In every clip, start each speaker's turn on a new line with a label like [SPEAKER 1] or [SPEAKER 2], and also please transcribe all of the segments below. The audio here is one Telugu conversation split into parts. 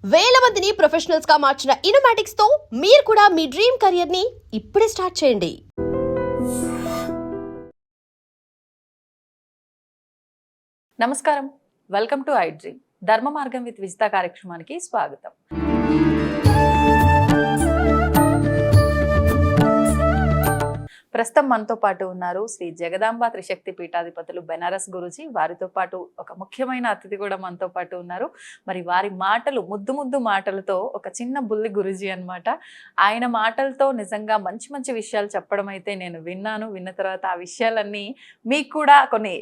[SPEAKER 1] వేల మందిని ప్రొఫెషనల్స్ గా మార్చిన ఇనోమాటిక్స్ తో మీరు కూడా మీ డ్రీమ్ కెరియర్ ని ఇప్పుడే స్టార్ట్ చేయండి.
[SPEAKER 2] నమస్కారం, వెల్కమ్ టు ఐ డ్రీమ్. ధర్మ మార్గం విత్ విజిత కార్యక్రమానికి స్వాగతం. ప్రస్తుతం మనతో పాటు ఉన్నారు శ్రీ జగదాంబ త్రిశక్తి పీఠాధిపతులు బెనారస్ గురూజీ. వారితో పాటు ఒక ముఖ్యమైన అతిథి కూడా మనతో పాటు ఉన్నారు. మరి వారి మాటలు ముద్దు మాటలతో ఒక చిన్న బుల్లి గురూజీ అన్నమాట. ఆయన మాటలతో నిజంగా మంచి మంచి విషయాలు చెప్పడం అయితే నేను విన్న తర్వాత ఆ విషయాలన్నీ మీకు కూడా కొన్ని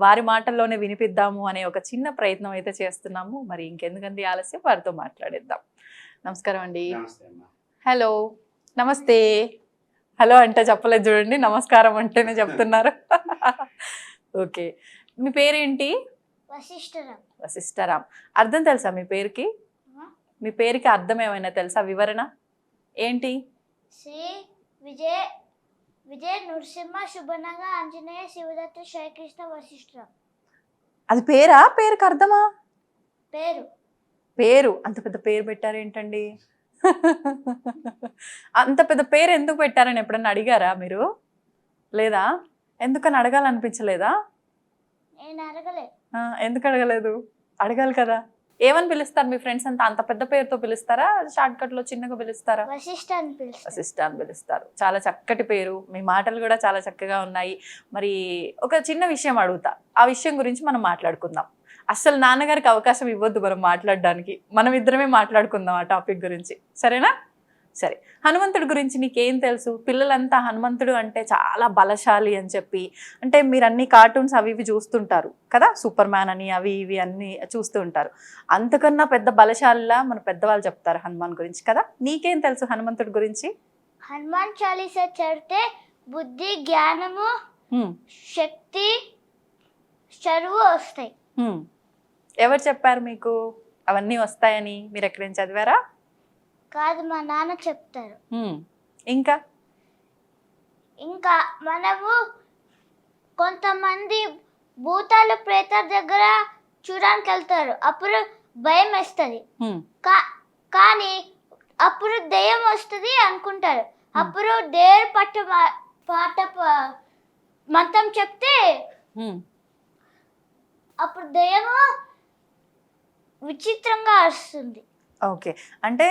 [SPEAKER 2] వారి మాటల్లోనే వినిపిద్దాము అనే ఒక చిన్న ప్రయత్నం అయితే చేస్తున్నాము. మరి ఇంకెందుకండి ఆలస్యం, వారితో మాట్లాడేద్దాం. నమస్కారం అండి. హలో, నమస్తే. హలో అంటే చెప్పలేదు చూడండి, నమస్కారం అంటేనే చెప్తున్నారు. ఓకే, మీ పేరేంటి? వశిష్ఠరామ్. అర్థం తెలుసా మీ పేరుకి? మీ పేరుకి అర్థం ఏమైనా తెలుసా? వివరణ ఏంటి?
[SPEAKER 3] శ్రీ విజయ నృసింహ శుభనగ ఆంజనేయ శివదత్త శ్రీకృష్ణ వశిష్ఠరామ్.
[SPEAKER 2] అది పేరా? పేరుకి అర్థమా?
[SPEAKER 3] పేరు.
[SPEAKER 2] అంత పెద్ద పేరు పెట్టారేంటండి? అంత పెద్ద పేరు ఎందుకు పెట్టారని ఎప్పుడన్నా అడిగారా మీరు? లేదా? ఎందుకని అడగాలనిపించలేదా?
[SPEAKER 3] నేను అడగలేదు.
[SPEAKER 2] ఎందుకు అడగలేదు? అడగాలి కదా. ఏమని పిలుస్తారు మీ ఫ్రెండ్స్ అంతా? అంత పెద్ద పేరుతో పిలుస్తారా, షార్ట్ కట్ లో చిన్నగా పిలుస్తారా?
[SPEAKER 3] వశిష్ఠ అని
[SPEAKER 2] పిలుస్తారు. చాలా చక్కటి పేరు, మీ మాటలు కూడా చాలా చక్కగా ఉన్నాయి. మరి ఒక చిన్న విషయం అడుగుతా, ఆ విషయం గురించి మనం మాట్లాడుకుందాం. అసలు నాన్నగారికి అవకాశం ఇవ్వద్దు మనం మాట్లాడడానికి, మనం ఇద్దరమే మాట్లాడుకుందాం ఆ టాపిక్ గురించి, సరేనా? సరే, హనుమంతుడి గురించి నీకేం తెలుసు? పిల్లలంతా హనుమంతుడు అంటే చాలా బలశాలి అని చెప్పి, అంటే మీరు అన్ని కార్టూన్స్ అవి ఇవి చూస్తుంటారు కదా, సూపర్ మ్యాన్ అని అవి ఇవి అన్ని చూస్తూ ఉంటారు. అంతకన్నా పెద్ద బలశాలిలా మన పెద్దవాళ్ళు చెప్తారు హనుమాన్ గురించి కదా. నీకేం తెలుసు హనుమంతుడి గురించి?
[SPEAKER 3] హనుమాన్ చాలీసా చదివితే బుద్ధి, జ్ఞానము, శక్తి, చదువు వస్తాయి.
[SPEAKER 2] ఎవరు చెప్పారు మీకు అవన్నీ వస్తాయని? మీరు ఎక్కడైనా చదివారా?
[SPEAKER 3] కాదు, మా నాన్న చెప్తారు.
[SPEAKER 2] ఇంకా
[SPEAKER 3] మనము కొంతమంది భూతాలు ప్రేతాల దగ్గర చూడడానికి వెళ్తారు, అప్పుడు భయం వేస్తుంది. కానీ అప్పుడు దెయ్యం వస్తుంది అనుకుంటారు. అప్పుడు దేవుడు పాట మంత్రం చెప్తే అప్పుడు దెయ్యము విచిత్రంగా వస్తుంది.
[SPEAKER 2] ఓకే, అంటే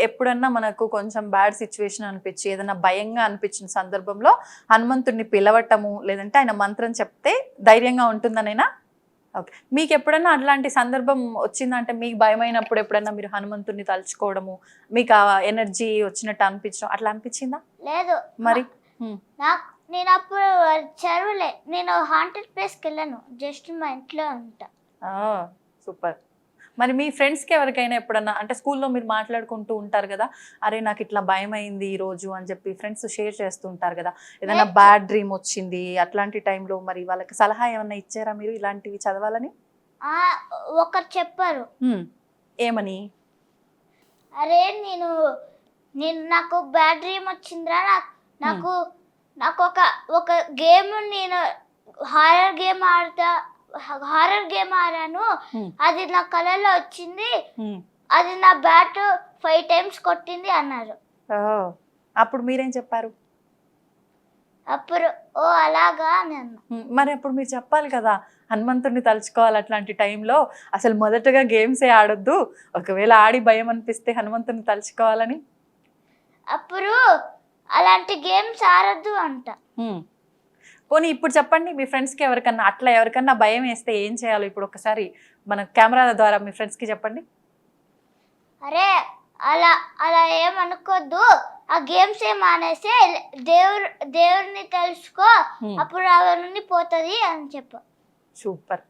[SPEAKER 2] ఎప్పుడన్నా మనకు కొంచెం బ్యాడ్ సిచ్యువేషన్ అనిపించి ఏదైనా భయంగా అనిపించిన సందర్భంలో హనుమంతుడిని పిలవటము, లేదంటే ఆయన మంత్రం చెప్తే ధైర్యంగా ఉంటుందనేనా? ఓకే, మీకు ఎప్పుడన్నా అట్లాంటి సందర్భం వచ్చిందంటే, మీకు భయమైనప్పుడు ఎప్పుడన్నా మీరు హనుమంతుడిని తలుచుకోవడము, మీకు ఆ ఎనర్జీ వచ్చినట్టు అనిపించడం అట్లా అనిపించిందా?
[SPEAKER 3] లేదు.
[SPEAKER 2] మరి
[SPEAKER 3] నేను అప్పుడు చదవలే, నేను హాంటెడ్ ప్లేస్కి వెళ్ళాను, జస్ట్ మా ఇంట్లో ఉంటా.
[SPEAKER 2] సూపర్. మరి మీ ఫ్రెండ్స్కి ఎవరికైనా ఎప్పుడన్నా, అంటే స్కూల్లో మీరు మాట్లాడుకుంటూ ఉంటారు కదా, అరే నాకు ఇట్లా భయం అయింది ఈ రోజు అని చెప్పి ఫ్రెండ్స్ షేర్ చేస్తూ ఉంటారు కదా, ఏదైనా బ్యాడ్ డ్రీమ్ వచ్చింది అట్లాంటి టైంలో మరి వాళ్ళకి సలహా ఏమన్నా ఇచ్చారా మీరు ఇలాంటివి చదవాలని?
[SPEAKER 3] ఒకరు చెప్పారు.
[SPEAKER 2] ఏమని?
[SPEAKER 3] అరే నేను నాకు బ్యాడ్ డ్రీమ్ వచ్చిందిరా, నాకు ఒక గేమ్, నేను హారర్ గేమ్ ఆడాను, అది నా కళలో వచ్చింది, అది నా బ్యాట్ 5 times కొట్టింది అన్నారు.
[SPEAKER 2] అప్పుడు మీరేం చెప్పారు?
[SPEAKER 3] అప్పుడు అలాగా అని అన్నా.
[SPEAKER 2] మరి అప్పుడు మీరు చెప్పాలి కదా, హనుమంతుడిని తలుచుకోవాలి అట్లాంటి టైంలో, అసలు మొదటగా గేమ్సే ఆడొద్దు, ఒకవేళ ఆడి భయం అనిపిస్తే హనుమంతుడిని తలుచుకోవాలని.
[SPEAKER 3] అప్పుడు అలాంటి గేమ్స్ ఆడద్దు అంట.
[SPEAKER 2] పోనీ ఇప్పుడు చెప్పండి, మీ ఫ్రెండ్స్కి ఎవరికన్నా భయం వేస్తే ఏం చేయాలో ఇప్పుడు ఒకసారి మన కెమెరాల ద్వారా మీ ఫ్రెండ్స్కి చెప్పండి.
[SPEAKER 3] అరే అలా ఏమనుకోద్దు, ఆ గేమ్స్ మానేసి దేవుడిని తెలుసుకో, అప్పుడు అవన్నీ పోతుంది అని చెప్పు.
[SPEAKER 2] సూపర్.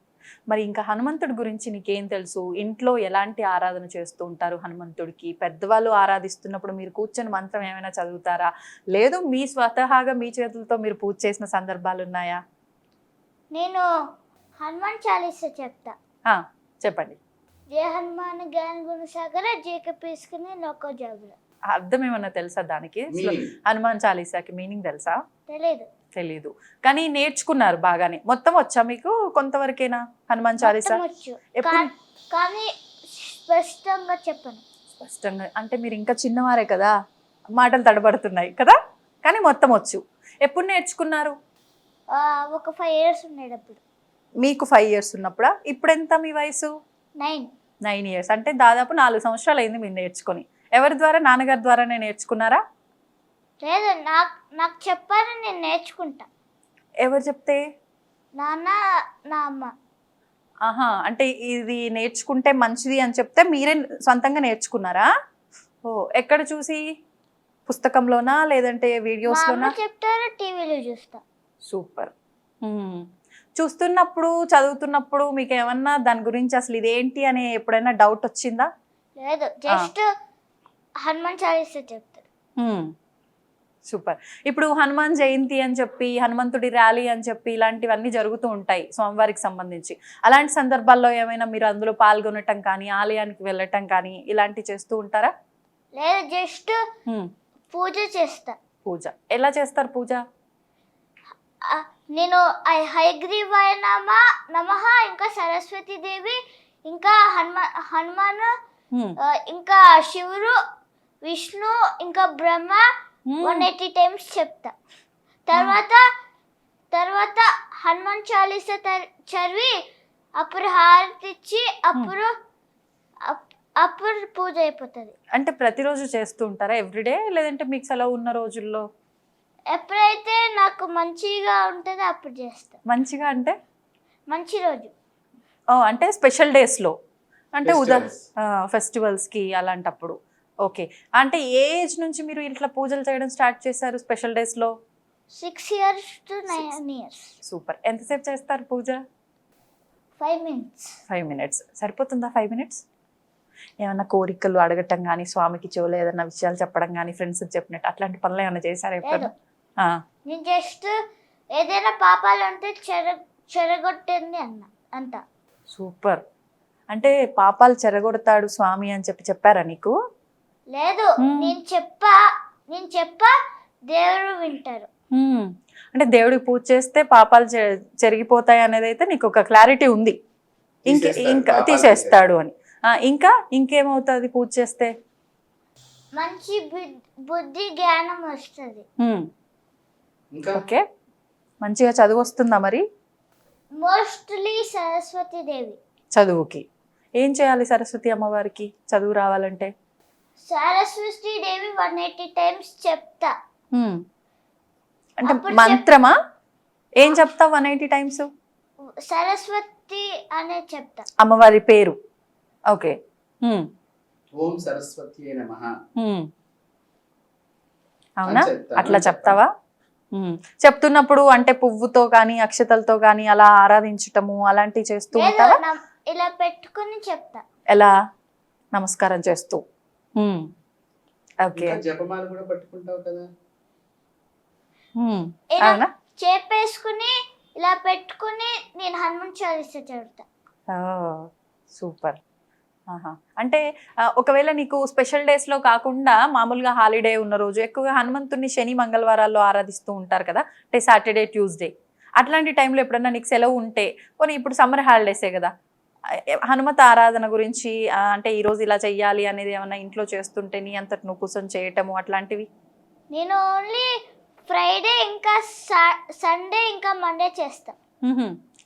[SPEAKER 2] మరి ఇంకా హనుమంతుడి గురించి నీకేం తెలుసు? ఇంట్లో ఎలాంటి ఆరాధన చేస్తూ ఉంటారు హనుమంతుడికి? పెద్దవాళ్ళు ఆరాధిస్తున్నప్పుడు మీరు కూర్చొని మంత్రం ఏమైనా చదువుతారా, లేదు మీ స్వతహాగా మీ చేతులతో మీరు పూజ చేసిన సందర్భాలు ఉన్నాయా?
[SPEAKER 3] నేను హనుమాన్ చాలీసా చెప్తా.
[SPEAKER 2] చెప్పండి.
[SPEAKER 3] జయ హనుమాన్ జ్ఞాన గుణ సాగర జేక పీసుకుని లోకో జాబుల.
[SPEAKER 2] అర్థం ఏమన్నా తెలుసా దానికి? హనుమాన్ చాలీసాకి మీనింగ్ తెలుసా? తెలీదు, కానీ నేర్చుకున్నారు బాగానే. మొత్తం వచ్చా మీకు? కొంతవరకేనా హనుమాన్ చాలీసా?
[SPEAKER 3] కానీ స్పష్టంగా చెప్పను.
[SPEAKER 2] స్పష్టంగా అంటే మీరు ఇంకా చిన్నవారే కదా, మాటలు తడబడుతున్నాయి కదా, కానీ మొత్తం వచ్చు. ఎప్పుడు నేర్చుకున్నారు?
[SPEAKER 3] ఒక 5 years ఉండేటప్పుడు.
[SPEAKER 2] మీకు 5 years ఉన్నప్పుడా? ఇప్పుడు ఎంత మీ వయసు?
[SPEAKER 3] 9.
[SPEAKER 2] 9 years అంటే దాదాపు 4 సంవత్సరాలు అయింది మీరు నేర్చుకొని. ఎవరి ద్వారా? నాన్నగారి ద్వారానే నేర్చుకున్నారా?
[SPEAKER 3] లేదు, నాకు చెప్పారు, నేను నేర్చుకుంటా.
[SPEAKER 2] ఎవరు చెప్తే?
[SPEAKER 3] నాన్న, నా అమ్మ.
[SPEAKER 2] ఆహా, అంటే ఇది నేర్చుకుంటే మంచిది అని చెప్తే మీరే సొంతంగా నేర్చుకున్నారా? ఓ, ఎక్కడ చూసి? పుస్తకంలోనా లేదంటే
[SPEAKER 3] మా అమ్మ
[SPEAKER 2] వీడియోస్లోనా?
[SPEAKER 3] చెప్తారు, టీవీలో చూస్తా.
[SPEAKER 2] సూపర్. చూస్తున్నప్పుడు చదువుతున్నప్పుడు మీకు ఏమన్నా దాని గురించి అసలు ఇదేంటి అని ఎప్పుడైనా డౌట్ వచ్చిందా?
[SPEAKER 3] లేదు, జస్ట్ హనుమాన్ చాలీసా చెప్తారు.
[SPEAKER 2] సూపర్. ఇప్పుడు హనుమాన్ జయంతి అని చెప్పి, హనుమంతుడి ర్యాలీ అని చెప్పి ఇలాంటివన్నీ జరుగుతూ ఉంటాయి స్వామివారికి సంబంధించి. అలాంటి సందర్భాల్లో ఏమైనా మీరు అందులో పాల్గొనటం కానీ, ఆలయానికి వెళ్ళటం కానీ ఇలాంటివి చేస్తూ ఉంటారా?
[SPEAKER 3] లేదు, జస్ట్ పూజ చేస్తా.
[SPEAKER 2] పూజ ఎలా చేస్తారు? పూజ
[SPEAKER 3] నేను హయగ్రీవాయ నమః, ఇంకా సరస్వతి దేవి, ఇంకా హనుమాన్, ఇంకా శివుడు, విష్ణు, ఇంకా బ్రహ్మ 180 times చెప్తా. తర్వాత హనుమాన్ చాలీసా చదివి అప్పుడు హారతి ఇచ్చి అప్పుడు పూజ అయిపోతుంది.
[SPEAKER 2] అంటే ప్రతిరోజు చేస్తూ ఉంటారా? ఎవ్రీడే లేదంటే మీకు సెలవు ఉన్న రోజుల్లో?
[SPEAKER 3] ఎప్పుడైతే నాకు మంచిగా ఉంటుందో అప్పుడు చేస్తా.
[SPEAKER 2] మంచిగా అంటే?
[SPEAKER 3] మంచి రోజు.
[SPEAKER 2] అంటే స్పెషల్ డేస్లో, అంటే ఫెస్టివల్స్కి అలాంటప్పుడు. ఓకే. అంటే ఏ ఏజ్ నుంచి మీరు ఇట్లా పూజలు చేయడం స్టార్ట్ చేశారు స్పెషల్ డేస్లో?
[SPEAKER 3] 6 years to 9 years.
[SPEAKER 2] సూపర్. ఎంతసేపు చేస్తారు పూజ?
[SPEAKER 3] 5 minutes.
[SPEAKER 2] 5 minutes సరిపోతుందా? 5 minutes ఏమన్నా కోరికలు అడగటం కానీ, స్వామికి చెవులు ఏదన్నా విషయాలు చెప్పడం కానీ, ఫ్రెండ్స్కి చెప్పినట్టు అట్లాంటి పనులు ఏమైనా చేశారా ఎప్పుడు?
[SPEAKER 3] నేను జస్ట్ ఏదైనా పాపాలు ఉంటే చెరగొట్టింది అంత.
[SPEAKER 2] సూపర్. అంటే పాపాలు చెరగొడతాడు స్వామి అని చెప్పారా నీకు?
[SPEAKER 3] లేదు, నేను చెప్పా దేవుడు వింటారు.
[SPEAKER 2] అంటే దేవుడికి పూజ చేస్తే పాపాలు చెరిగిపోతాయి అనేది అయితే నీకు ఒక క్లారిటీ ఉంది. ఇంకా తీసేస్తాడు అని. ఇంకేమవుతుంది పూజ చేస్తే?
[SPEAKER 3] మంచి బుద్ధి జ్ఞానం వస్తుంది.
[SPEAKER 2] ఓకే. మంచిగా చదువు వస్తుందా మరి?
[SPEAKER 3] మోస్ట్లీ సరస్వతి దేవి.
[SPEAKER 2] చదువుకి ఏం చేయాలి సరస్వతి అమ్మవారికి చదువు రావాలంటే?
[SPEAKER 3] సరస్వతి దేవి 180 times చెప్తా.
[SPEAKER 2] అంటే మంత్రమా? ఏం చెప్తావు 180 times?
[SPEAKER 3] సరస్వతి అనే చెప్తా,
[SPEAKER 2] అమ్మవారి పేరు. ఓకే.
[SPEAKER 4] ఓం సరస్వతి నమః.
[SPEAKER 2] అవునా? అట్లా చెప్తావా? చెప్తున్నప్పుడు అంటే పువ్వుతో కానీ, అక్షతలతో కానీ అలా ఆరాధించటము అలాంటివి చేస్తూ ఉంటావా?
[SPEAKER 3] ఇలా పెట్టుకుని చెప్తా.
[SPEAKER 2] ఎలా? నమస్కారం చేస్తూ. ఓకే.
[SPEAKER 4] జపమాల కూడా పట్టుకుంటావు కదా?
[SPEAKER 2] అవునా?
[SPEAKER 3] చేపేసుకుని ఇలా పెట్టుకుని నేను హనుమాన్ చాలీసా చదువుతా.
[SPEAKER 2] సూపర్. అంటే ఒకవేళ నీకు స్పెషల్ డేస్లో కాకుండా మామూలుగా హాలిడే ఉన్న రోజు ఎక్కువగా హనుమంతుడిని శని మంగళవారాల్లో ఆరాధిస్తూ ఉంటారు కదా, అంటే సాటర్డే ట్యూస్డే అట్లాంటి టైంలో ఎప్పుడన్నా నీకు సెలవు ఉంటే, పోనీ ఇప్పుడు సమ్మర్ హాలిడేసే కదా, హనుమత ఆరాధన గురించి అంటే ఈరోజు ఇలా చెయ్యాలి అనేది ఏమన్నా ఇంట్లో చేస్తుంటే నీ అంతటి నువ్వు కూర్చొని చేయటము అట్లాంటివి?
[SPEAKER 3] నేను ఓన్లీ ఫ్రైడే, ఇంకా సండే, ఇంకా మండే చేస్తా.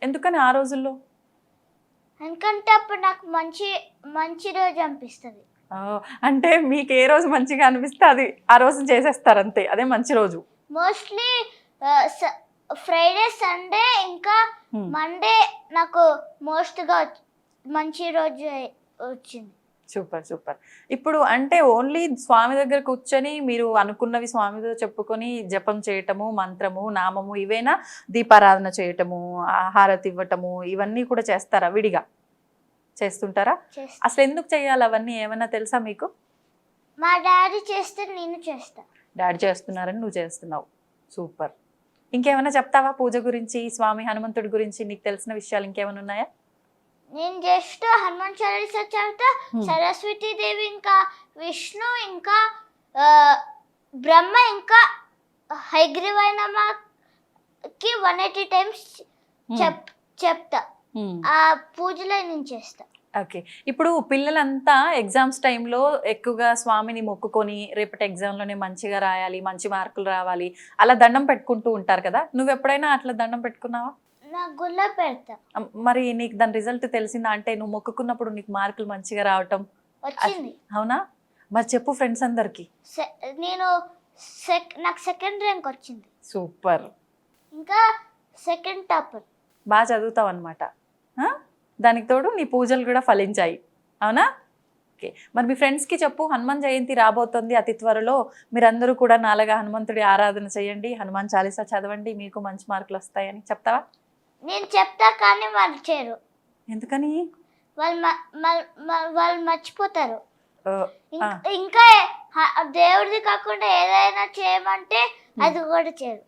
[SPEAKER 2] ఎందుకని ఆ రోజుల్లో?
[SPEAKER 3] ఎందుకంటే అప్పుడు నాకు మంచి రోజు అనిపిస్తుంది.
[SPEAKER 2] అంటే మీకు ఏ రోజు మంచిగా అనిపిస్తే అది ఆ రోజు చేసేస్తారు అంతే, అదే మంచి రోజు.
[SPEAKER 3] మోస్ట్లీ ఫ్రైడే, సండే, ఇంకా మండే నాకు మోస్ట్గా మంచి రోజు వచ్చింది.
[SPEAKER 2] Super super. ఇప్పుడు అంటే ఓన్లీ స్వామి దగ్గర కూర్చొని మీరు అనుకున్నవి స్వామితో చెప్పుకొని జపం చేయటము, మంత్రము, నామము ఇవేనా? దీపారాధన చేయటము, హారతి ఇవ్వటము ఇవన్నీ కూడా చేస్తారా? విడిగా చేస్తుంటారా? అసలు ఎందుకు చేయాలి అవన్నీ ఏమైనా తెలుసా మీకు?
[SPEAKER 3] మా డాడీ చేస్తే నేను చేస్తా.
[SPEAKER 2] డాడీ చేస్తున్నారని నువ్వు చేస్తున్నావు. సూపర్. ఇంకేమైనా చెప్తావా పూజ గురించి, స్వామి హనుమంతుడి గురించి నీకు తెలిసిన విషయాలు ఇంకేమైనా ఉన్నాయా?
[SPEAKER 3] నేను జస్ట్ హనుమాన్ చాలీసా చదువుతా, సరస్వతి దేవి, ఇంకా విష్ణు, ఇంకా బ్రహ్మ, ఇంకా హయగ్రీవాయ నమఃకి 180 times చెప్తా. ఆ పూజలో నేను చేస్తా.
[SPEAKER 2] ఓకే. ఇప్పుడు పిల్లలంతా ఎగ్జామ్స్ టైంలో ఎక్కువగా స్వామిని మొక్కుకొని రేపటి ఎగ్జామ్లోనే మంచిగా రాయాలి, మంచి మార్కులు రావాలి, అలా దండం పెట్టుకుంటూ ఉంటారు కదా. నువ్వు ఎప్పుడైనా అట్లా దండం పెట్టుకున్నావా?
[SPEAKER 3] నా గుళ్ళో పెడతా.
[SPEAKER 2] మరి నీకు దాని రిజల్ట్ తెలిసిందా? అంటే నువ్వు మొక్కుకున్నప్పుడు నీకు మార్కులు మంచిగా రావటం
[SPEAKER 3] వచ్చింది.
[SPEAKER 2] అవునా? మరి చెప్పు ఫ్రెండ్స్ అందరికి.
[SPEAKER 3] నేను నాకు సెకండ్ ర్యాంక్ వచ్చింది.
[SPEAKER 2] సూపర్.
[SPEAKER 3] ఇంకా సెకండ్ టాపర్.
[SPEAKER 2] బాగా చదువుతావు అనమాట. దానికి తోడు నీ పూజలు కూడా ఫలించాయి, అవునా? ఓకే. మరి మీ ఫ్రెండ్స్కి చెప్పు, హనుమాన్ జయంతి రాబోతుంది అతి త్వరలో, మీరందరూ కూడా నాలుగా హనుమంతుడి ఆరాధన చేయండి, హనుమాన్ చాలీసా చదవండి, మీకు మంచి మార్కులు వస్తాయని చెప్తావా?
[SPEAKER 3] నేను చెప్తా కానీ వాళ్ళు చేయరు.
[SPEAKER 2] ఎందుకని?
[SPEAKER 3] వాళ్ళు మర్చిపోతారు.
[SPEAKER 2] ఓ,
[SPEAKER 3] ఇంకా దేవుడిది కాకుండా ఏదైనా చేయమంటే అది కూడా చేయరు.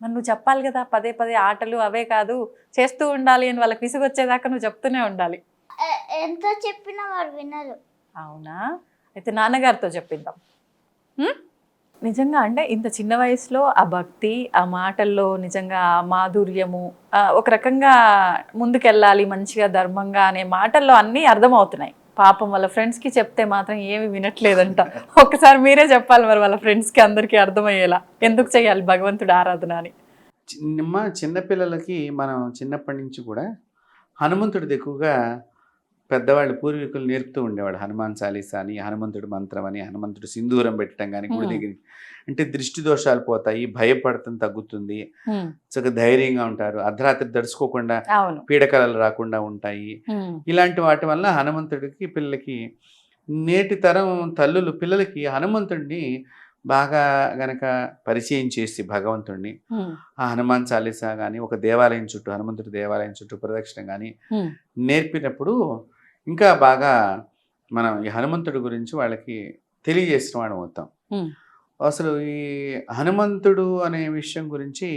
[SPEAKER 2] మరి నువ్వు చెప్పాలి కదా, పదే పదే ఆటలు అవే కాదు చేస్తూ ఉండాలి అని వాళ్ళకి విసుగొచ్చేదాకా నువ్వు చెప్తూనే ఉండాలి.
[SPEAKER 3] ఎంత చెప్పినా వాడు వినరు.
[SPEAKER 2] అవునా? అయితే నాన్నగారితో చెప్పిద్దాం. నిజంగా అంటే ఇంత చిన్న వయసులో ఆ భక్తి, ఆ మాటల్లో నిజంగా ఆ మాధుర్యము, ఒక రకంగా ముందుకెళ్ళాలి మంచిగా ధర్మంగా అనే మాటల్లో అన్నీ అర్థమవుతున్నాయి. పాపం వాళ్ళ ఫ్రెండ్స్కి చెప్తే మాత్రం ఏమి వినట్లేదంట. ఒక్కసారి మీరే చెప్పాలి మరి వాళ్ళ ఫ్రెండ్స్కి అందరికీ అర్థమయ్యేలా, ఎందుకు చేయాలి భగవంతుడు ఆరాధన అని.
[SPEAKER 4] చిన్నపిల్లలకి మనం చిన్నప్పటి నుంచి కూడా హనుమంతుడిది ఎక్కువగా పెద్దవాళ్ళు పూర్వీకులు నేర్పుతూ ఉండేవాడు. హనుమాన్ చాలీసా అని, హనుమంతుడి మంత్రం అని, హనుమంతుడు సింధూరం పెట్టడం కానీ గుడి దగ్గర, అంటే దృష్టి దోషాలు పోతాయి, భయపడటం తగ్గుతుంది, చక్కగా ధైర్యంగా ఉంటారు, అర్ధరాత్రి దడుచుకోకుండా పీడకలలు రాకుండా ఉంటాయి. ఇలాంటి వాటి వల్ల హనుమంతుడికి పిల్లలకి, నేటి తరం తల్లులు పిల్లలకి హనుమంతుడిని బాగా గనక పరిచయం చేసి భగవంతుడిని ఆ హనుమాన్ చాలీసా కానీ ఒక దేవాలయం చుట్టూ, హనుమంతుడి దేవాలయం చుట్టూ ప్రదక్షిణ కానీ నేర్పినప్పుడు ఇంకా బాగా మనం ఈ హనుమంతుడి గురించి వాళ్ళకి తెలియజేసిన వాడు అవుతాం. అసలు ఈ హనుమంతుడు అనే విషయం గురించి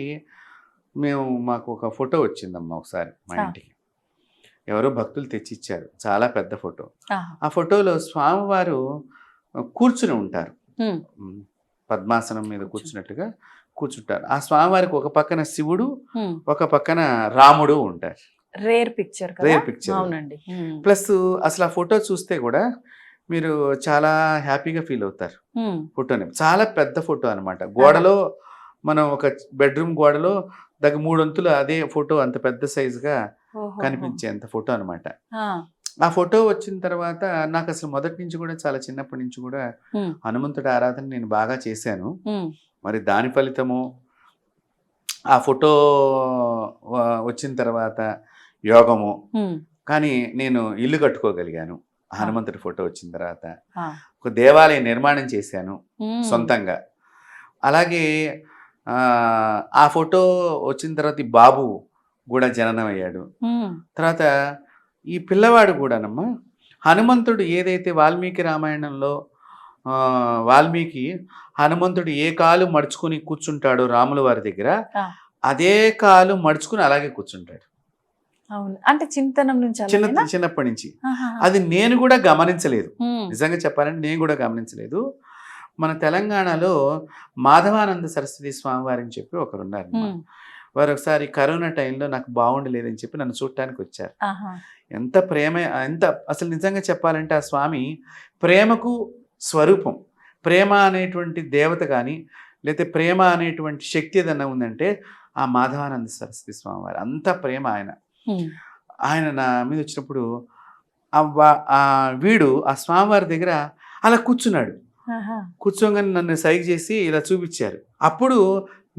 [SPEAKER 4] మాకు ఒక ఫోటో వచ్చిందమ్మా ఒకసారి మా ఇంటికి. ఎవరో భక్తులు తెచ్చిచ్చారు, చాలా పెద్ద ఫోటో. ఆ ఫోటోలో స్వామివారు కూర్చుని ఉంటారు, పద్మాసనం మీద కూర్చున్నట్టుగా కూర్చుంటారు. ఆ స్వామివారికి ఒక పక్కన శివుడు, ఒక పక్కన రాముడు ఉంటారు.
[SPEAKER 2] Rare picture.
[SPEAKER 4] అవునండి. ప్లస్ అసలు ఆ ఫోటో చూస్తే కూడా మీరు చాలా హ్యాపీగా ఫీల్ అవుతారు. ఫోటోని చాలా పెద్ద ఫోటో అనమాట. గోడలో మనం ఒక బెడ్రూమ్ గోడలో 3 అంతులు అదే ఫోటో అంత పెద్ద సైజుగా కనిపించేంత ఫోటో అనమాట. ఆ ఫోటో వచ్చిన తర్వాత నాకు అసలు మొదటి నుంచి కూడా, చాలా చిన్నప్పటి నుంచి కూడా హనుమంతుడి ఆరాధన నేను బాగా చేశాను. మరి దాని ఫలితము ఆ ఫోటో వచ్చిన తర్వాత యోగము. కానీ నేను ఇల్లు కట్టుకోగలిగాను హనుమంతుడి ఫోటో వచ్చిన తర్వాత. ఒక దేవాలయం నిర్మాణం చేశాను సొంతంగా. అలాగే ఆ ఫోటో వచ్చిన తర్వాత ఈ బాబు కూడా జననం అయ్యాడు. తర్వాత ఈ పిల్లవాడు కూడానమ్మా, హనుమంతుడు ఏదైతే వాల్మీకి రామాయణంలో వాల్మీకి హనుమంతుడు ఏ కాలు మడుచుకుని కూర్చుంటాడో రాముల వారి దగ్గర, అదే కాలు మడుచుకుని అలాగే కూర్చుంటాడు.
[SPEAKER 2] అవును. అంటే చింతనం నుంచి
[SPEAKER 4] చిన్నప్పటి నుంచి. అది నేను కూడా గమనించలేదు, నిజంగా చెప్పాలంటే నేను కూడా గమనించలేదు. మన తెలంగాణలో మాధవానంద సరస్వతి స్వామి వారిని చెప్పి ఒకరు ఉన్నారు. వారు ఒకసారి కరోనా టైంలో నాకు బాగుండలేదని చెప్పి నన్ను చూడటానికి వచ్చారు. ఎంత ప్రేమ, ఎంత అసలు నిజంగా చెప్పాలంటే ఆ స్వామి ప్రేమకు స్వరూపం. ప్రేమ అనేటువంటి దేవత కానీ, లేకపోతే ప్రేమ అనేటువంటి శక్తి ఏదన్నా ఉందంటే ఆ మాధవానంద సరస్వతి స్వామి వారు. అంత ప్రేమ ఆయన నా మీద వచ్చినప్పుడు వీడు ఆ స్వామివారి దగ్గర అలా కూర్చున్నాడు. కూర్చోగానే నన్ను సైగ చేసి ఇలా చూపించారు. అప్పుడు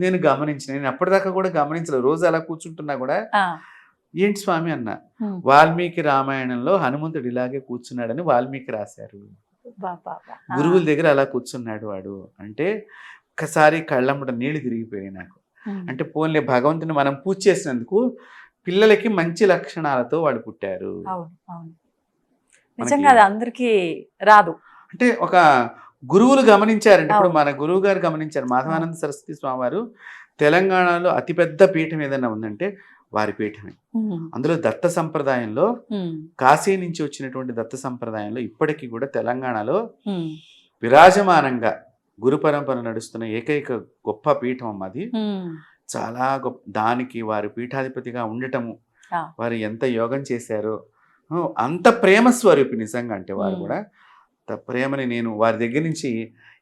[SPEAKER 4] నేను అప్పటిదాకా కూడా గమనించలేదు. రోజు అలా కూర్చుంటున్నా కూడా, ఏంటి స్వామి అన్న, వాల్మీకి రామాయణంలో హనుమంతుడు ఇలాగే కూర్చున్నాడని వాల్మీకి రాశారు, గురువుల దగ్గర అలా కూర్చున్నాడు వాడు అంటే ఒక్కసారి కళ్ళమ్మట నీళ్లు తిరిగిపోయాయి నాకు. అంటే పోన్లే, భగవంతుని మనం పూజ చేసినందుకు పిల్లలకి మంచి లక్షణాలతో వాడు పుట్టారు.
[SPEAKER 2] నిజంగా అది అందరికీ రాదు.
[SPEAKER 4] అంటే ఒక గురువులు గమనించారంటే, ఇప్పుడు మన గురువు గారు గమనించారు. మాధవానంద సరస్వతి స్వామి వారు తెలంగాణలో అతిపెద్ద పీఠం ఏదైనా ఉందంటే వారి పీఠమే. అందులో దత్త సంప్రదాయంలో, కాశీ నుంచి వచ్చినటువంటి దత్త సంప్రదాయంలో ఇప్పటికీ కూడా తెలంగాణలో విరాజమానంగా గురు పరంపర నడుస్తున్న ఏకైక గొప్ప పీఠం అమ్మది. చాలా గొప్ప. దానికి వారు పీఠాధిపతిగా ఉండటము, వారు ఎంత యోగం చేశారో అంత ప్రేమ స్వరూపి నిజంగా. అంటే వారు
[SPEAKER 2] మ్మ్.
[SPEAKER 4] కూడా అంత ప్రేమని నేను వారి దగ్గర నుంచి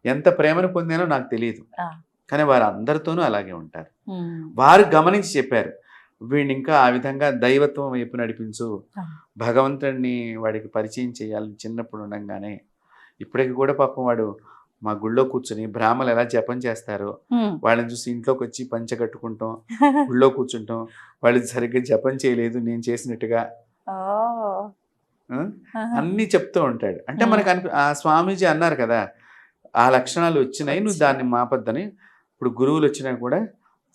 [SPEAKER 4] ఎంత ప్రేమను పొందానో నాకు తెలియదు,
[SPEAKER 2] ఆ.
[SPEAKER 4] కానీ వారు అందరితోనూ అలాగే ఉంటారు.
[SPEAKER 2] ఉమ్.
[SPEAKER 4] వారు గమనించి చెప్పారు, వీడిని ఇంకా ఆ విధంగా దైవత్వం వైపు నడిపించు,
[SPEAKER 2] ఆ.
[SPEAKER 4] భగవంతుడిని వాడికి పరిచయం చేయాలని చిన్నప్పుడు ఉండగానే. ఇప్పటికి కూడా పాపం వాడు మా గుళ్ళో కూర్చుని బ్రాహ్మలు ఎలా జపం చేస్తారో
[SPEAKER 2] ఉమ్.
[SPEAKER 4] వాళ్ళని చూసి ఇంట్లోకి వచ్చి పంచె కట్టుకుంటాం, గుళ్ళో కూర్చుంటాం. వాళ్ళు సరిగ్గా జపం చేయలేదు నేను చేసినట్టుగా,
[SPEAKER 2] ఓ.
[SPEAKER 4] ఆ?
[SPEAKER 2] ఆహా.
[SPEAKER 4] అన్నీ చెప్తూ ఉంటాడు. అంటే మనకు ఆ స్వామీజీ అన్నారు కదా, ఆ లక్షణాలు వచ్చినాయి, నువ్వు దాన్ని మాపద్దని. ఇప్పుడు గురువులు వచ్చినా కూడా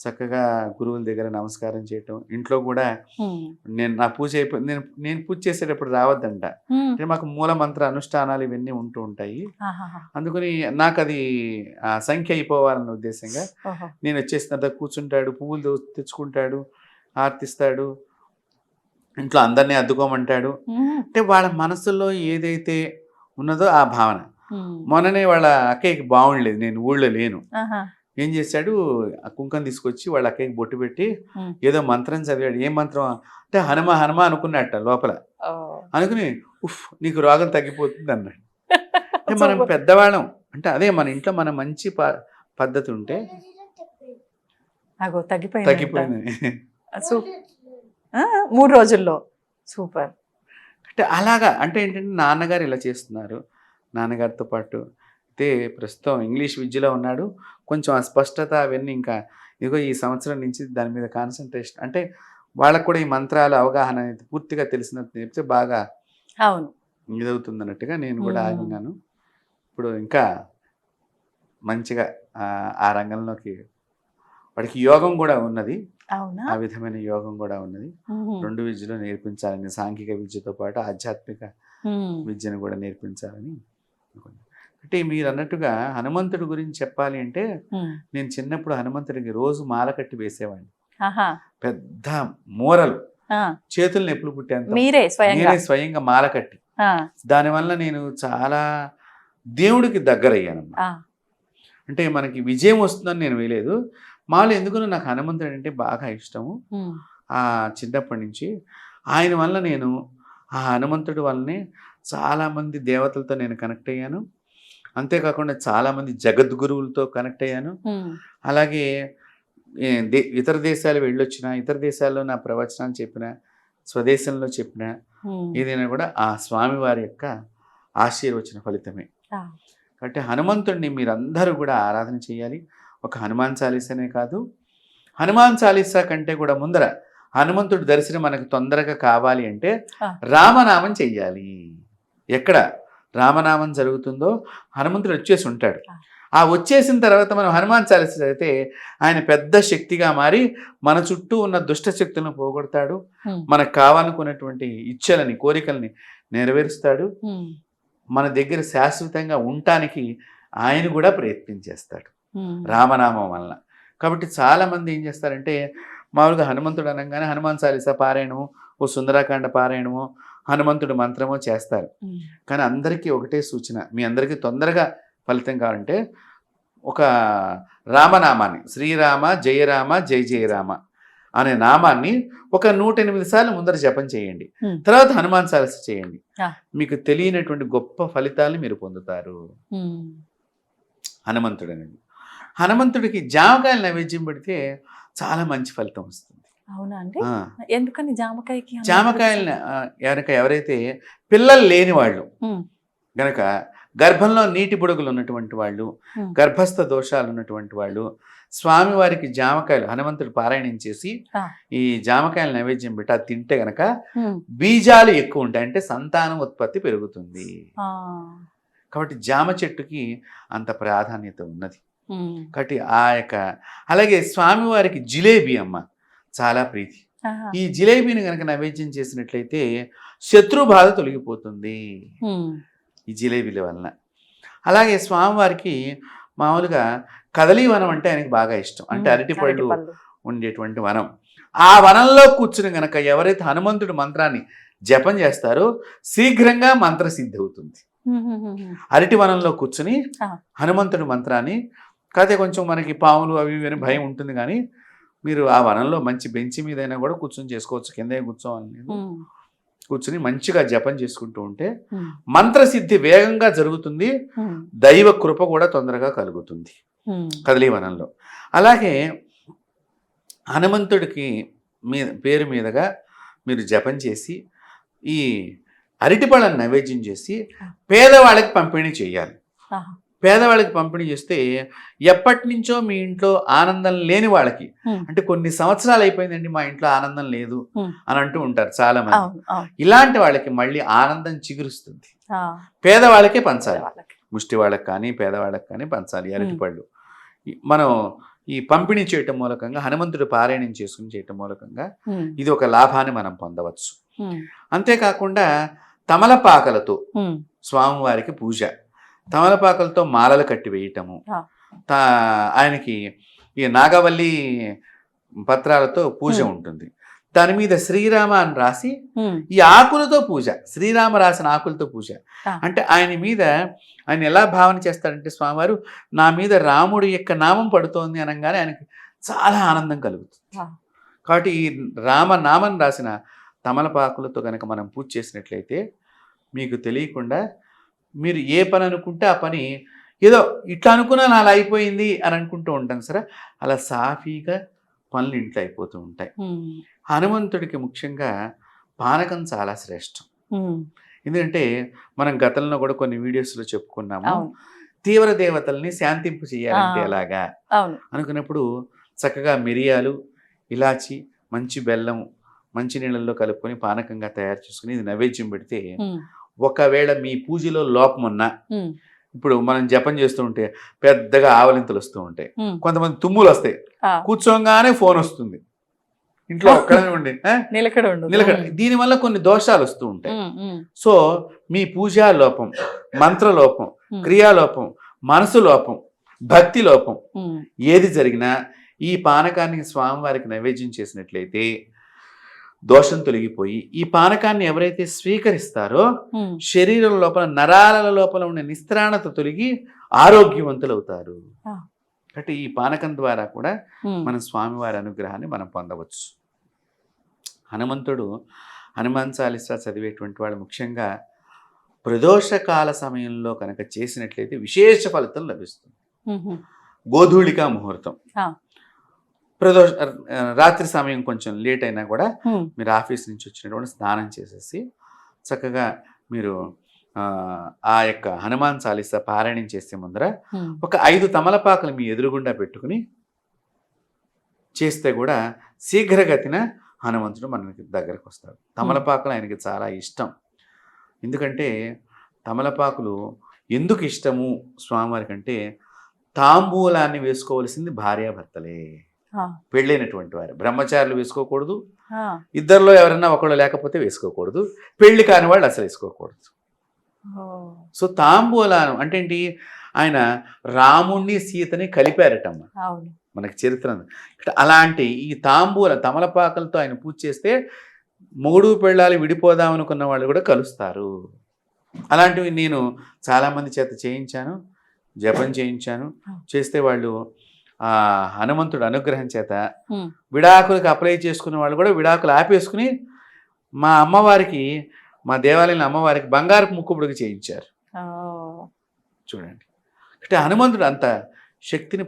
[SPEAKER 4] చక్కగా గురువుల దగ్గర నమస్కారం చేయటం. ఇంట్లో కూడా
[SPEAKER 2] ఉమ్.
[SPEAKER 4] నేను నా పూజ అయిపోయి నేను పూజ చేసేటప్పుడు రావద్దంట.
[SPEAKER 2] ఉమ్.
[SPEAKER 4] అంటే మాకు మూల మంత్ర అనుష్ఠానాలు ఇవన్నీ ఉంటూ ఉంటాయి.
[SPEAKER 2] ఆహాహా.
[SPEAKER 4] అందుకని నాకు అది ఆ సంఖ్య అయిపోవాలన్న ఉద్దేశంగా
[SPEAKER 2] ఓహో.
[SPEAKER 4] నేను వచ్చేసిన తర్వాత కూర్చుంటాడు, పువ్వులు తెచ్చుకుంటాడు, ఆర్తిస్తాడు, ఇంట్లో అందరినీ అద్దుకోమంటాడు.
[SPEAKER 2] ఉమ్.
[SPEAKER 4] అంటే వాళ్ళ మనసులో ఏదైతే ఉన్నదో ఆ భావన.
[SPEAKER 2] ఉమ్.
[SPEAKER 4] మొన్ననే వాళ్ళ అక్కయ్యకి బాగుండలేదు, నేను ఊళ్ళో లేను.
[SPEAKER 2] ఆహా.
[SPEAKER 4] ఏం చేశాడు, ఆ కుంకం తీసుకొచ్చి వాళ్ళ అక్కయ్యకి బొట్టు పెట్టి
[SPEAKER 2] ఉమ్.
[SPEAKER 4] ఏదో మంత్రం చదివాడు. ఏం మంత్రం అంటే హనుమ హనుమ అనుకున్నట్ట లోపల.
[SPEAKER 2] ఓ.
[SPEAKER 4] అనుకుని ఉఫ్ నీకు రోగం తగ్గిపోతుంది అన్నాడు. అంటే మనం పెద్దవాళ్ళం, అంటే అదే మన ఇంట్లో మన మంచి పద్ధతి ఉంటే
[SPEAKER 2] అగో తగ్గిపోయింది.
[SPEAKER 4] తగ్గిపోయింది.
[SPEAKER 2] 3 రోజుల్లో సూపర్.
[SPEAKER 4] అంటే అలాగా, అంటే ఏంటంటే నాన్నగారు ఇలా చేస్తున్నారు. నాన్నగారితో పాటు అయితే ప్రస్తుతం ఇంగ్లీష్ విద్యలో ఉన్నాడు. కొంచెం అస్పష్టత అవన్నీ ఇంకా ఇదిగో ఈ సంవత్సరం నుంచి దాని మీద కాన్సన్ట్రేషన్, అంటే వాళ్ళకు కూడా ఈ మంత్రాల అవగాహన అనేది పూర్తిగా తెలిసినట్టు చెప్తే బాగా
[SPEAKER 2] అవును.
[SPEAKER 4] ఇదవుతుంది అన్నట్టుగా నేను కూడా
[SPEAKER 2] మ్మ్.
[SPEAKER 4] ఆగి ఉన్నాను. ఇప్పుడు ఇంకా మంచిగా ఆ రంగంలోకి వాడికి యోగం కూడా ఉన్నది,
[SPEAKER 2] అవునా.
[SPEAKER 4] ఆ విధమైన యోగం కూడా ఉన్నది.
[SPEAKER 2] ఉహు.
[SPEAKER 4] 2 విద్యలు నేర్పించాలని, సాంఘిక విద్యతో పాటు ఆధ్యాత్మిక
[SPEAKER 2] ఉమ్.
[SPEAKER 4] విద్యను కూడా నేర్పించాలని అనుకున్నాను. అంటే మీరు అన్నట్టుగా హనుమంతుడి గురించి చెప్పాలి అంటే,
[SPEAKER 2] ఉమ్.
[SPEAKER 4] నేను చిన్నప్పుడు హనుమంతుడికి రోజు మాల కట్టి వేసేవాడిని.
[SPEAKER 2] ఆహా.
[SPEAKER 4] పెద్ద మూరలు,
[SPEAKER 2] ఆ.
[SPEAKER 4] చేతులు నొప్పులు పుట్టేంత
[SPEAKER 2] మీరే స్వయంగా.
[SPEAKER 4] నేనే స్వయంగా మాల కట్టి,
[SPEAKER 2] ఆ.
[SPEAKER 4] దానివల్ల నేను చాలా దేవుడికి దగ్గరయ్యాను.
[SPEAKER 2] ఆ.
[SPEAKER 4] అంటే మనకి విజయం వస్తుందని నేను వేయలేదు, మాలో ఎందుకనో నాకు హనుమంతుడు అంటే బాగా ఇష్టము.
[SPEAKER 2] ఉమ్.
[SPEAKER 4] ఆ చిన్నప్పటి నుంచి ఆయన వల్ల నేను, ఆ హనుమంతుడి వల్లనే చాలామంది దేవతలతో నేను కనెక్ట్ అయ్యాను. అంతేకాకుండా చాలామంది జగద్గురువులతో కనెక్ట్ అయ్యాను.
[SPEAKER 2] ఉమ్.
[SPEAKER 4] అలాగే ఇతర దేశాలు వెళ్ళొచ్చిన, ఇతర దేశాల్లో నా ప్రవచనాలు చెప్పిన, స్వదేశంలో చెప్పిన
[SPEAKER 2] ఉమ్.
[SPEAKER 4] ఏదైనా కూడా ఆ స్వామివారి యొక్క ఆశీర్వచన ఫలితమే.
[SPEAKER 2] ఆ.
[SPEAKER 4] కాబట్టి హనుమంతుడిని మీరందరూ కూడా ఆరాధన చేయాలి. ఒక హనుమాన్ చాలీసానే కాదు, హనుమాన్ చాలీసా కంటే కూడా ముందర హనుమంతుడి దర్శనం మనకు తొందరగా కావాలి అంటే
[SPEAKER 2] ఆ.
[SPEAKER 4] రామనామం చెయ్యాలి. ఎక్కడ రామనామం జరుగుతుందో హనుమంతుడు వచ్చేసి ఉంటాడు. ఆ వచ్చేసిన తర్వాత మనం హనుమాన్ చాలీస చదివితే ఆయన పెద్ద శక్తిగా మారి మన చుట్టూ ఉన్న దుష్ట శక్తులను పోగొడతాడు,
[SPEAKER 2] ఉమ్.
[SPEAKER 4] మనకు కావాలనుకున్నటువంటి ఇచ్చలని, కోరికల్ని నెరవేరుస్తాడు,
[SPEAKER 2] ఉమ్.
[SPEAKER 4] మన దగ్గర శాశ్వతంగా ఉండటానికి ఆయన కూడా ప్రయత్నం చేస్తాడు
[SPEAKER 2] ఉమ్.
[SPEAKER 4] రామనామం వలన. కాబట్టి చాలామంది ఏం చేస్తారంటే, మామూలుగా హనుమంతుడు అనగానే హనుమాన్ చాలీసా పారాయణము, ఓ సుందరాకాండ పారాయణము, హనుమంతుడి మంత్రమో చేస్తారు.
[SPEAKER 2] ఉమ్.
[SPEAKER 4] కానీ అందరికీ ఒకటే సూచన, మీ అందరికీ తొందరగా ఫలితం కావాలంటే ఒక రామనామాన్ని, శ్రీరామ జయరామ జయ జయరామ అనే నామాన్ని ఒక 108 సార్లు ముందర జపం చేయండి.
[SPEAKER 2] Hmm.
[SPEAKER 4] తర్వాత హనుమాన్ చాలీసా చేయండి.
[SPEAKER 2] Ah.
[SPEAKER 4] మీకు తెలియనటువంటి గొప్ప ఫలితాలను మీరు పొందుతారు.
[SPEAKER 2] ఉమ్.
[SPEAKER 4] హనుమంతుడు అనేది, హనుమంతుడికి జామకాయలు నైవేద్యం పెడితే చాలా మంచి ఫలితం వస్తుంది.
[SPEAKER 2] అవునా అండి.
[SPEAKER 4] ఆ,
[SPEAKER 2] ఎందుకని జామకాయకి అంత
[SPEAKER 4] జామకాయలని ఎవరైతే పిల్లలు లేని వాళ్ళు
[SPEAKER 2] ఉమ్.
[SPEAKER 4] గనక, గర్భంలో నీటి బుడగలు ఉన్నటువంటి వాళ్ళు,
[SPEAKER 2] Hmm.
[SPEAKER 4] గర్భస్థ దోషాలు ఉన్నటువంటి వాళ్ళు స్వామివారికి జామకాయలు హనుమంతుడు పారాయణం చేసి
[SPEAKER 2] Ah.
[SPEAKER 4] ఈ జామకాయలు నైవేద్యం పెట్టి అది తింటే గనక
[SPEAKER 2] ఉమ్.
[SPEAKER 4] బీజాలు ఎక్కువ ఉంటాయి, అంటే సంతానం ఉత్పత్తి పెరుగుతుంది.
[SPEAKER 2] ఆ.
[SPEAKER 4] కాబట్టి జామ చెట్టుకి అంత ప్రాధాన్యత ఉన్నది.
[SPEAKER 2] ఉమ్.
[SPEAKER 4] కాబట్టి ఆ యొక్క, అలాగే స్వామివారికి జిలేబీ అమ్మ చాలా ప్రీతి.
[SPEAKER 2] ఆహా.
[SPEAKER 4] ఈ జిలేబీని కనుక నైవేద్యం చేసినట్లయితే శత్రు బాధ తొలగిపోతుంది
[SPEAKER 2] ఉమ్.
[SPEAKER 4] ఈ జిలేబీల వలన. అలాగే స్వామివారికి మామూలుగా కదలీ వనం అంటే ఆయనకి బాగా ఇష్టం, అంటే అరటిపళ్ళు
[SPEAKER 2] అరటిపళ్ళు.
[SPEAKER 4] ఉండేటువంటి వనం. ఆ వనంలో కూర్చుని గనక ఎవరైతే హనుమంతుడి మంత్రాన్ని జపం చేస్తారో శీఘ్రంగా మంత్రసిద్ధి అవుతుంది.
[SPEAKER 2] ఉమ్.
[SPEAKER 4] అరటి వనంలో కూర్చుని
[SPEAKER 2] ఆ.
[SPEAKER 4] హనుమంతుడి మంత్రాన్ని, కాకపోతే కొంచెం మనకి పాములు అవి ఇవి అని భయం ఉంటుంది, కానీ మీరు ఆ వనంలో మంచి బెంచి మీదైనా కూడా కూర్చొని చేసుకోవచ్చు, కిందే కూర్చోవాలి లేదు.
[SPEAKER 2] ఉమ్.
[SPEAKER 4] కూర్చుని మంచిగా జపం చేసుకుంటూ ఉంటే మంత్రసిద్ధి వేగంగా జరుగుతుంది, దైవ కృప కూడా తొందరగా కలుగుతుంది కదలీవనంలో. అలాగే హనుమంతుడికి పేరు మీదుగా మీరు జపం చేసి ఈ అరటిపళ్ళని నైవేద్యం చేసి పేదవాళ్ళకి పంపిణీ చేయాలి. పేదవాళ్ళకి పంపిణీ చేస్తే ఎప్పటి నుంచో మీ ఇంట్లో ఆనందం లేని వాళ్ళకి, అంటే కొన్ని సంవత్సరాలు అయిపోయిందండి మా ఇంట్లో ఆనందం లేదు అని అంటూ ఉంటారు చాలా మంది, ఇలాంటి వాళ్ళకి మళ్ళీ ఆనందం చిగురుస్తుంది. పేదవాళ్ళకే పంచాలి, ముష్టి వాళ్ళకి కానీ పేదవాళ్ళకి కానీ పంచాలి అరటిపళ్ళు. మనం ఈ పంపిణీ చేయటం మూలకంగా, హనుమంతుడు పారాయణం చేసుకుని చేయటం మూలకంగా ఇది ఒక లాభాన్ని మనం పొందవచ్చు. అంతేకాకుండా తమలపాకలతో స్వామివారికి పూజ, తమలపాకలతో మాలలు కట్టి వేయటము, ఆయనకి ఈ నాగవల్లి పత్రాలతో పూజ ఉంటుంది, దాని మీద శ్రీరామ అని రాసి ఈ ఆకులతో పూజ, శ్రీరామ రాసిన ఆకులతో పూజ. అంటే ఆయన ఎలా భావన చేస్తాడంటే స్వామివారు నా మీద రాముడి యొక్క నామం పడుతోంది అనగానే ఆయనకి చాలా ఆనందం కలుగుతుంది. కాబట్టి ఈ రామనామం రాసిన తమలపాకులతో కనుక మనం పూజ చేసినట్లయితే మీకు తెలియకుండా మీరు ఏ పని అనుకుంటే ఆ పని ఏదో ఇట్లా అనుకున్నా అలా అయిపోయింది అని అనుకుంటూ ఉంటాం సరే, అలా సాఫీగా పనులు ఇంట్లో అయిపోతూ ఉంటాయి. హనుమంతుడికి ముఖ్యంగా పానకం చాలా శ్రేష్టం. ఎందుకంటే మనం గతంలో కూడా కొన్ని వీడియోస్లో చెప్పుకున్నాము, తీవ్ర దేవతల్ని శాంతింపు చేయాలంటే ఎలాగా అనుకున్నప్పుడు చక్కగా మిరియాలు, ఇలాచి, మంచి బెల్లం మంచి నీళ్ళల్లో కలుపుకొని పానకంగా తయారు చేసుకుని ఇది నైవేద్యం పెడితే, ఒకవేళ మీ పూజలో లోపం ఉన్నా, ఇప్పుడు మనం జపం చేస్తూ ఉంటే పెద్దగా ఆవలింతలు వస్తూ ఉంటాయి, కొంతమంది తుమ్ములు వస్తాయి, కూర్చోగానే ఫోన్ వస్తుంది, ఇంట్లో ఒక్కడనే ఉండి నిలకడ, దీనివల్ల కొన్ని దోషాలు వస్తూ ఉంటాయి. సో మీ పూజా లోపం, మంత్రలోపం, క్రియాలోపం, మనసు లోపం, భక్తి లోపం ఏది జరిగినా ఈ పానకాన్ని స్వామివారికి నైవేద్యం చేసినట్లయితే దోషం తొలగిపోయి ఈ పానకాన్ని ఎవరైతే స్వీకరిస్తారో శరీరం లోపల నరాల లోపల ఉన్న నిస్త్రాణత తొలగి ఆరోగ్యవంతులు అవుతారు. కాబట్టి ఈ పానకం ద్వారా కూడా మన స్వామివారి అనుగ్రహాన్ని మనం పొందవచ్చు. హనుమంతుడు హనుమాన్ చాలీసా చదివేటువంటి వాళ్ళు ముఖ్యంగా ప్రదోషకాల సమయంలో కనుక చేసినట్లయితే విశేష ఫలితం లభిస్తుంది. గోధూళికా ముహూర్తం, రాత్రి సమయం కొంచెం లేట్ అయినా కూడా మీరు ఆఫీస్ నుంచి వచ్చినటువంటి స్నానం చేసేసి చక్కగా మీరు ఆ యొక్క హనుమాన్ చాలీసా పారాయణం చేసే ముందర ఒక 5 తమలపాకులు మీ ఎదురుగుండా పెట్టుకుని చేస్తే కూడా శీఘ్రగతిన హనుమంతుడు మనకి దగ్గరకు వస్తాడు. తమలపాకులు ఆయనకి చాలా ఇష్టం. ఎందుకంటే తమలపాకులు ఎందుకు ఇష్టము స్వామివారికి అంటే, తాంబూలాన్ని వేసుకోవలసింది భార్యాభర్తలే, పెళ్ళైనటువంటి వారు. బ్రహ్మచారులు వేసుకోకూడదు, ఇద్దరిలో ఎవరైనా ఒకళ్ళు లేకపోతే వేసుకోకూడదు, పెళ్లి కాని వాళ్ళు అసలు వేసుకోకూడదు. సో తాంబూలాను అంటే ఏంటి, ఆయన రాముణ్ణి సీతని కలిపారటమ్మ, మనకి చరిత్ర. అలాంటి ఈ తమలపాకలతో ఆయన పూజ చేస్తే మొగుడు పెళ్ళాలి విడిపోదాం అనుకున్న వాళ్ళు కూడా కలుస్తారు. అలాంటివి నేను చాలామంది చేత చేయించాను, జపం చేయించాను. చేస్తే వాళ్ళు ఆ హనుమంతుడు అనుగ్రహం చేత విడాకులకు అప్లై చేసుకున్న వాళ్ళు కూడా విడాకులు ఆపేసుకుని మా అమ్మవారికి, మా దేవాలయం అమ్మవారికి బంగారపు ముక్కుబుడికి చేయించారు. చూడండి, అంటే హనుమంతుడు అంత శక్తిని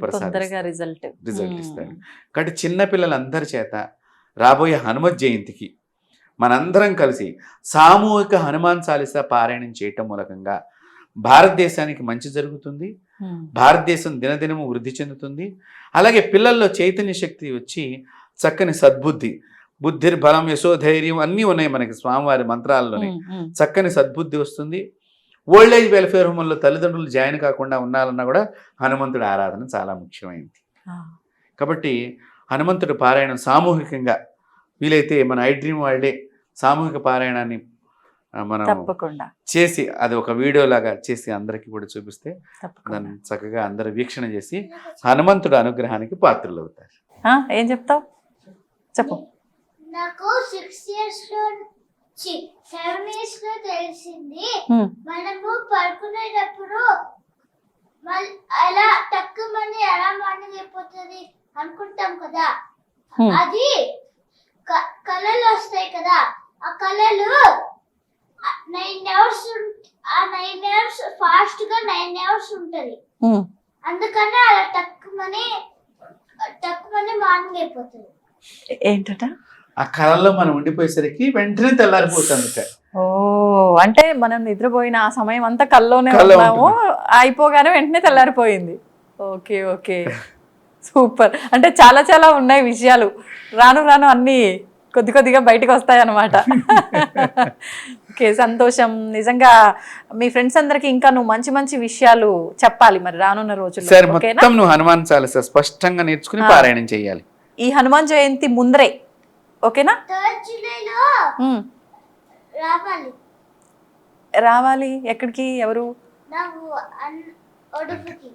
[SPEAKER 4] రిజల్ట్ ఇస్తాడు. కాబట్టి చిన్నపిల్లలందరి చేత రాబోయే హనుమత్ జయంతికి మనందరం కలిసి సామూహిక హనుమాన్ చాలీసా పారాయణం చేయటం మూలకంగా భారతదేశానికి మంచి జరుగుతుంది, భారతదేశం దినదినము వృద్ధి చెందుతుంది. అలాగే పిల్లల్లో చైతన్య శక్తి వచ్చి చక్కని సద్బుద్ధి, బుద్ధి బలం యశోధైర్యం అన్నీ ఉన్నాయి మనకి స్వామివారి మంత్రాల్లోనే. చక్కని సద్బుద్ధి వస్తుంది. ఓల్డ్ ఏజ్ వెల్ఫేర్ హోమ్లో తల్లిదండ్రులు జాయిన్ కాకుండా ఉండాలన్నా కూడా హనుమంతుడి ఆరాధన చాలా ముఖ్యమైనది. కాబట్టి హనుమంతుడి పారాయణం సామూహికంగా వీలైతే మన ఐ డ్రీమ్ వాళ్ళే సామూహిక పారాయణాన్ని మనం చేసి అది ఒక వీడియో లాగా చేసి అందరికీ కూడా చూపిస్తే దాన్ని చక్కగా అందరూ వీక్షణ చేసి హనుమంతుడి అనుగ్రహానికి పాత్రలు అవుతారు.
[SPEAKER 2] ఏం చెప్తావు చెప్పు.
[SPEAKER 3] నాకు 6 years లో 7 years లో తెలిసింది, మనము పడుకునేటప్పుడు అలా తక్కువని ఎలా మార్నింగ్ అయిపోతుంది అనుకుంటాం కదా, అది కళలు వస్తాయి కదా, ఆ కళలు 9 hours ఆ 9 hours ఫాస్ట్ గా 9 hours ఉంటది. అందుకనే అలా తక్కువని మార్నింగ్ అయిపోతుంది.
[SPEAKER 2] ఏంటట?
[SPEAKER 4] ఆ కళలో మనం ఉండిపోయేసరికి వెంటనే తెల్లారిపోతుంది.
[SPEAKER 2] ఓ, అంటే మనం నిద్రపోయిన ఆ సమయం అంతా కల్లోనే
[SPEAKER 4] కల్లో
[SPEAKER 2] ఉన్నాము, అయిపోగానే వెంటనే తెల్లారిపోయింది. Okay okay, super. అంటే చాలా చాలా ఉన్నాయి విషయాలు, రాను రాను అన్ని కొద్ది కొద్దిగా బయటకు వస్తాయి అన్నమాట. ఓకే, సంతోషం. నిజంగా మీ ఫ్రెండ్స్ అందరికి ఇంకా నువ్వు మంచి మంచి విషయాలు చెప్పాలి మరి రానున్న రోజుల్లో.
[SPEAKER 4] సరే,
[SPEAKER 2] ఓకేనా?
[SPEAKER 4] మొత్తం నువ్వు హనుమాన్ చాలీసా స్పష్టంగా నేర్చుకుని పారాయణం చేయాలి
[SPEAKER 2] ఈ హనుమాన్ జయంతి ముందరే, ఓకేనా?
[SPEAKER 3] 3rd జూలైలో రావాలి.
[SPEAKER 2] రావాలి ఎక్కడికి? ఎవరు?
[SPEAKER 3] ఒడుపుకి.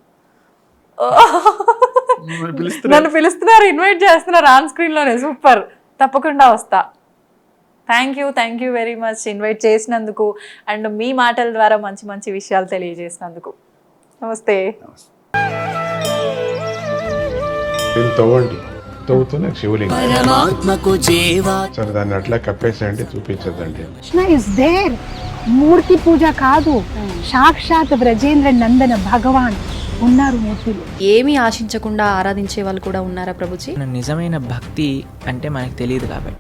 [SPEAKER 2] నన్ను పిలుస్తున్నారు, ఇన్వైట్ చేస్తున్నారు ఆన్ స్క్రీన్ లోనే. సూపర్, తప్పకుండా వస్తా. Thank you very much invite చేసినందుకు అండ్ మీ మాటల ద్వారా మంచి మంచి విషయాలు తెలియజేసినందుకు. నమస్తే.
[SPEAKER 5] తవ్వండి, తవ్వుతూనే శివలింగం.
[SPEAKER 6] పరమాత్మకు జీవా
[SPEAKER 5] సరే, దాన్ని అట్లా కప్పేసేయండి, చూపించదండి.
[SPEAKER 7] Krishna is there. మూర్తి పూజ కాదు, సాక్షాత్ బ్రజేంద్ర నందన భగవాన్ ఉన్నారు మూర్తిలో.
[SPEAKER 8] ఏమీ ఆశించకుండా ఆరాధించే వాళ్ళు కూడా ఉన్నారా ప్రభుజీ?
[SPEAKER 6] నిజమైన భక్తి అంటే మనకు తెలియదు కాబట్టి